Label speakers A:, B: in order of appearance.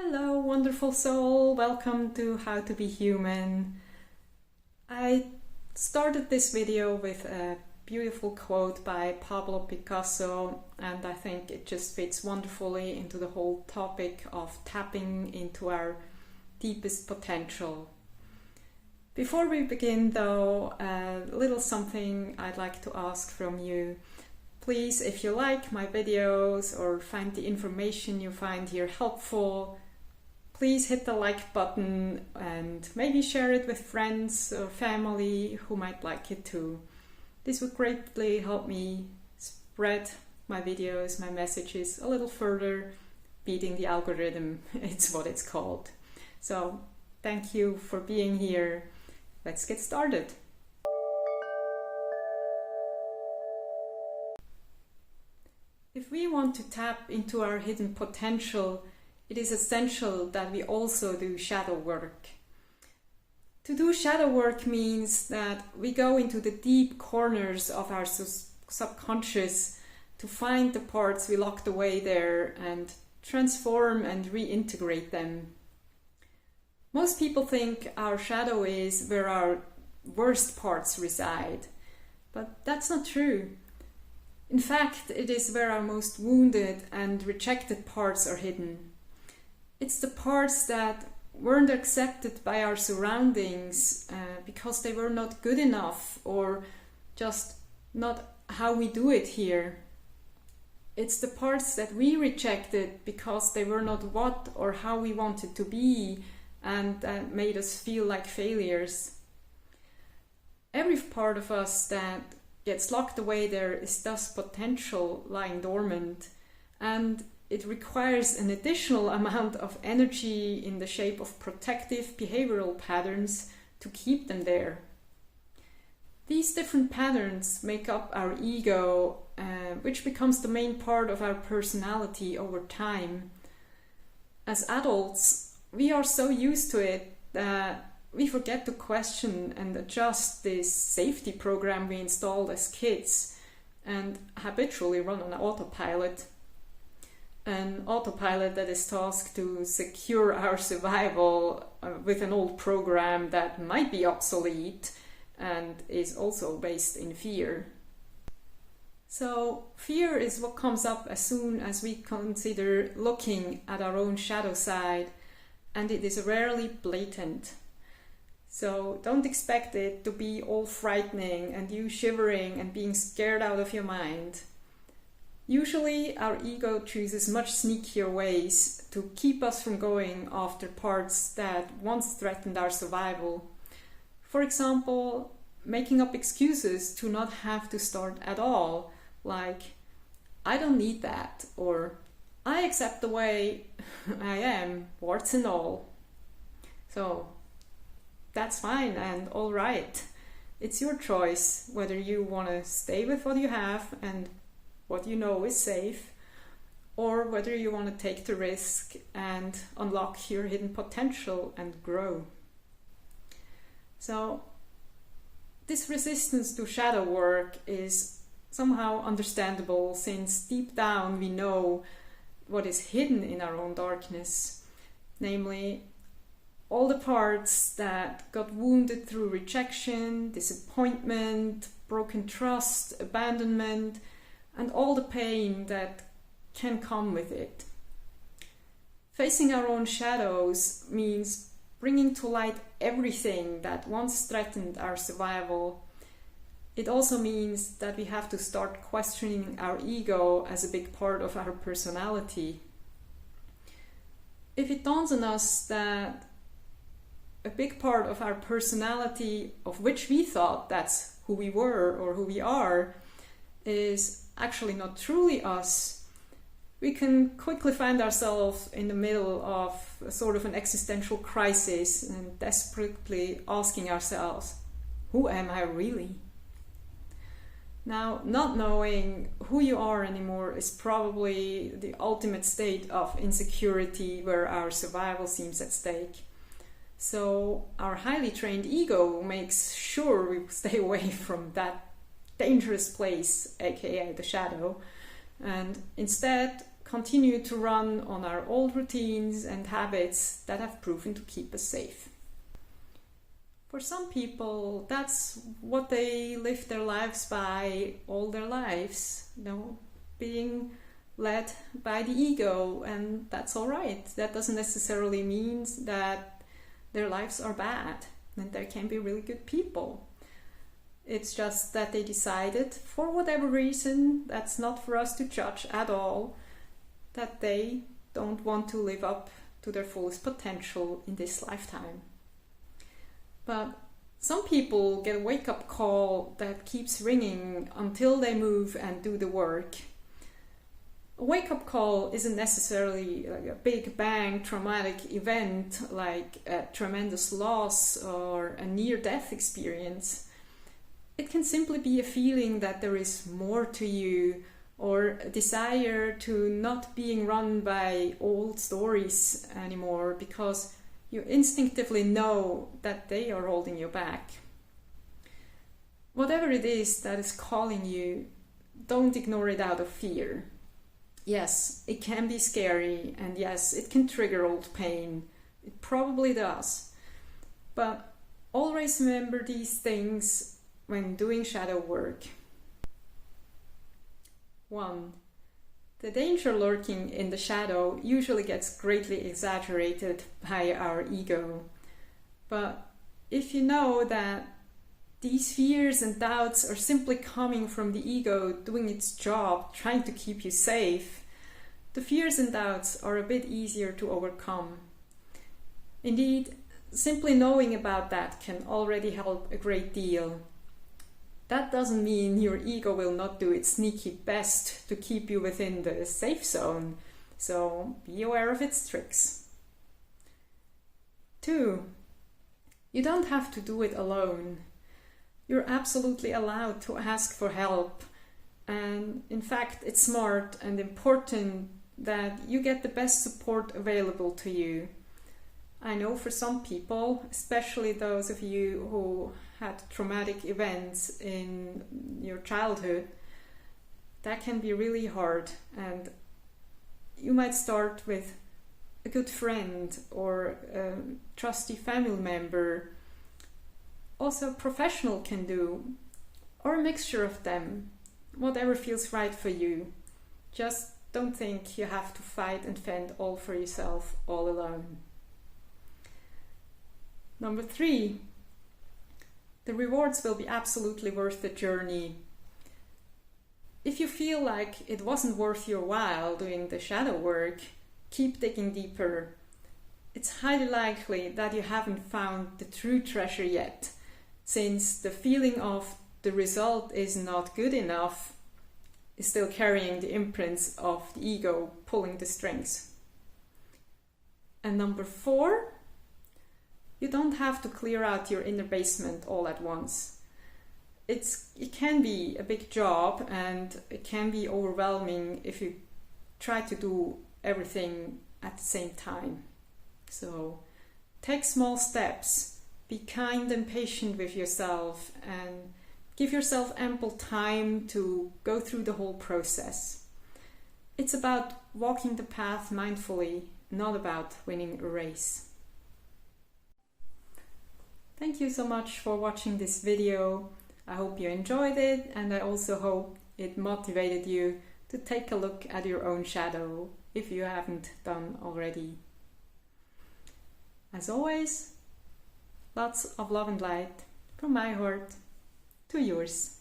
A: Hello, wonderful soul. Welcome to How to Be Human. I started this video with a beautiful quote by Pablo Picasso, and I think it just fits wonderfully into the whole topic of tapping into our deepest potential. Before we begin though, a little something I'd like to ask from you. Please, if you like my videos or find the information you find here helpful, please hit the like button and maybe share it with friends or family who might like it too. This would greatly help me spread my videos, my messages a little further, beating the algorithm, it's what it's called. So thank you for being here. Let's get started. If we want to tap into our hidden potential, it is essential that we also do shadow work. To do shadow work means that we go into the deep corners of our subconscious to find the parts we locked away there and transform and reintegrate them. Most people think our shadow is where our worst parts reside, but that's not true. In fact, it is where our most wounded and rejected parts are hidden. It's the parts that weren't accepted by our surroundings because they were not good enough or just not how we do it here. It's the parts that we rejected because they were not what or how we wanted to be and that made us feel like failures. Every part of us that gets locked away there is thus potential lying dormant, and it requires an additional amount of energy in the shape of protective behavioral patterns to keep them there. These different patterns make up our ego, which becomes the main part of our personality over time. As adults, we are so used to it that we forget to question and adjust this safety program we installed as kids and habitually run on autopilot. An autopilot that is tasked to secure our survival with an old program that might be obsolete and is also based in fear. So fear is what comes up as soon as we consider looking at our own shadow side, and it is rarely blatant. So don't expect it to be all frightening and you shivering and being scared out of your mind. Usually our ego chooses much sneakier ways to keep us from going after parts that once threatened our survival. For example, making up excuses to not have to start at all, like, I don't need that, or I accept the way I am, warts and all. So that's fine and all right. It's your choice whether you want to stay with what you have and what you know is safe, or whether you want to take the risk and unlock your hidden potential and grow. So this resistance to shadow work is somehow understandable, since deep down we know what is hidden in our own darkness, namely all the parts that got wounded through rejection, disappointment, broken trust, abandonment, and all the pain that can come with it. Facing our own shadows means bringing to light everything that once threatened our survival. It also means that we have to start questioning our ego as a big part of our personality. If it dawns on us that a big part of our personality, of which we thought that's who we were or who we are, is actually not truly us, we can quickly find ourselves in the middle of a sort of an existential crisis and desperately asking ourselves, who am I really? Now, not knowing who you are anymore is probably the ultimate state of insecurity where our survival seems at stake. So our highly trained ego makes sure we stay away from that dangerous place, aka the shadow, and instead continue to run on our old routines and habits that have proven to keep us safe. For some people, that's what they live their lives by all their lives, being led by the ego, and that's all right. That doesn't necessarily mean that their lives are bad, and there can be really good people. It's just that they decided, for whatever reason, that's not for us to judge at all, that they don't want to live up to their fullest potential in this lifetime. But some people get a wake-up call that keeps ringing until they move and do the work. A wake-up call isn't necessarily like a big bang traumatic event like a tremendous loss or a near-death experience. It can simply be a feeling that there is more to you, or a desire to not being run by old stories anymore because you instinctively know that they are holding you back. Whatever it is that is calling you, don't ignore it out of fear. Yes, it can be scary, and yes, it can trigger old pain. It probably does. But always remember these things when doing shadow work. 1. The danger lurking in the shadow usually gets greatly exaggerated by our ego. But if you know that these fears and doubts are simply coming from the ego doing its job, trying to keep you safe, the fears and doubts are a bit easier to overcome. Indeed, simply knowing about that can already help a great deal. That doesn't mean your ego will not do its sneaky best to keep you within the safe zone, so be aware of its tricks. 2. You don't have to do it alone. You're absolutely allowed to ask for help, and in fact it's smart and important that you get the best support available to you. I know for some people, especially those of you who had traumatic events in your childhood, that can be really hard, and you might start with a good friend or a trusty family member. Also a professional can do, or a mixture of them, whatever feels right for you. Just don't think you have to fight and fend all for yourself all alone. 3. The rewards will be absolutely worth the journey. If you feel like it wasn't worth your while doing the shadow work, keep digging deeper. It's highly likely that you haven't found the true treasure yet, since the feeling of the result is not good enough is still carrying the imprints of the ego pulling the strings. And 4, you don't have to clear out your inner basement all at once. It can be a big job, and it can be overwhelming if you try to do everything at the same time. So take small steps, be kind and patient with yourself, and give yourself ample time to go through the whole process. It's about walking the path mindfully, not about winning a race. Thank you so much for watching this video. I hope you enjoyed it, and I also hope it motivated you to take a look at your own shadow if you haven't done already. As always, lots of love and light from my heart to yours.